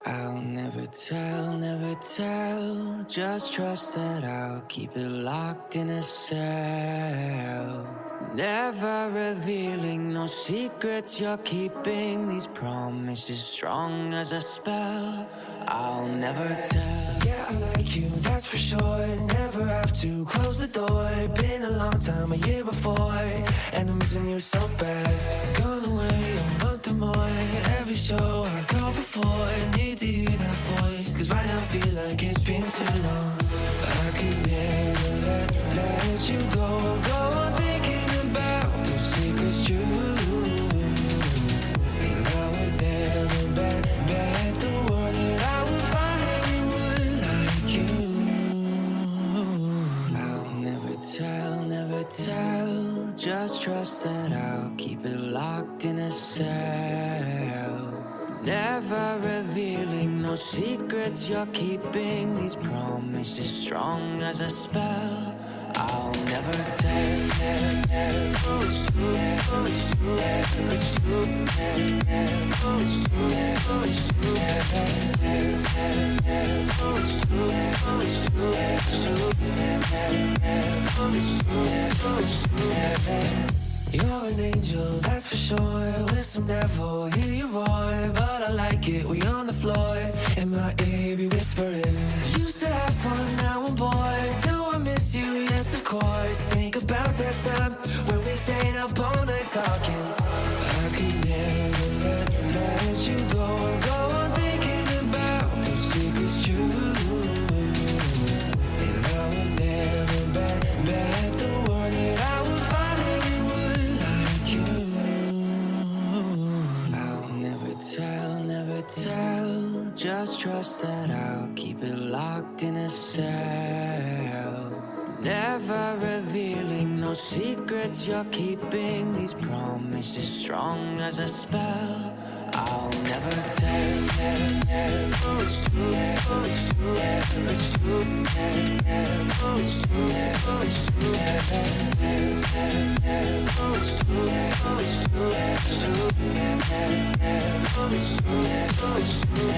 I'll never tell, never tell. Just trust that I'll keep it locked in a cell. Never revealing no secrets you're keeping. These promises strong as a spell. I'll never tell. Yeah, I like you, that's for sure. Never have to close the door. Been a long time, a year before, and I'm missing you so bad. Gone away a month or more. Every show I go before, I need to hear that voice, cause right now feels like it's been too long. I could never let you go on thinking about those secrets true. And I would never bet the world that I would find anyone like you. I'll never tell, never tell. Just trust that I'll keep it locked in a cell. Never revealing no secrets you're keeping. These promises strong as a spell. I'll never tell. Oh, it's true. Oh, it's true. It's true. Oh, it's true. Oh, it's true. Oh, it's true. Oh, it's true. It's true. Oh, it's true. Oh, it's true. You're an angel, that's for sure. With some devil, hear you roar. But I like it, we on the floor. In my ear, be whispering. Used to have fun, now I'm bored. Do I miss you? Yes, of course. Think about that time when we stayed up all night talking. I could never let you go on thinking about those secrets true. And I would never bet the world that I would find anyone like you. I'll never tell, never tell. Just trust that I'll keep it locked in a cell. Never revealing no secrets you're keeping. These promises strong as a spell. I'll never tell. Oh, it's true. Oh, it's true. It's true. Oh, it's true. Oh, it's true. Oh, it's true. Oh, it's true. It's true. Oh, it's true. Oh, it's true.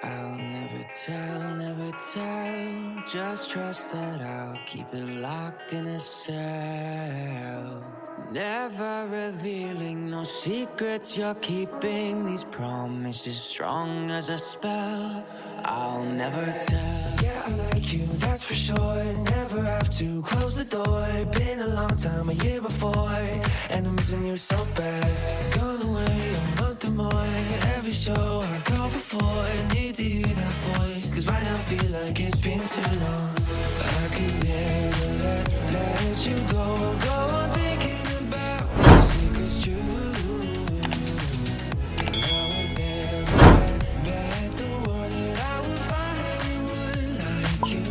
I'll never tell, never tell. Just trust that I'll keep it locked in a cell. Never revealing no secrets you're keeping. These promises strong as a spell. I'll never tell. Yeah, I like you, that's for sure. Never have to close the door. Been a long time, a year before, and I'm missing you so bad. Gone away a month or more. Every show I go before, I need to hear that voice, cause right now feels like it's been too long. I could never let you go on thinking about the secrets true. And I would never bet the world that I would find anyone like you.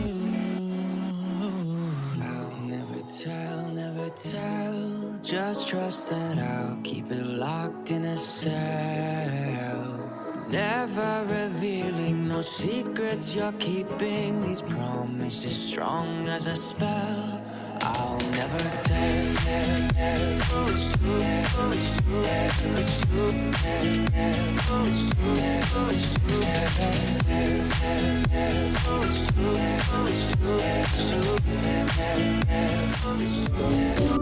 I'll never tell, never tell. Just trust that I'll keep it locked in a cell. Never revealing no secrets you're keeping. These promises strong as a spell. I'll never tell. Oh, it's true. Oh, it's true. It's true. Oh, it's true. Oh, it's true. Oh, it's true. Oh, it's true. It's true. Oh, it's true.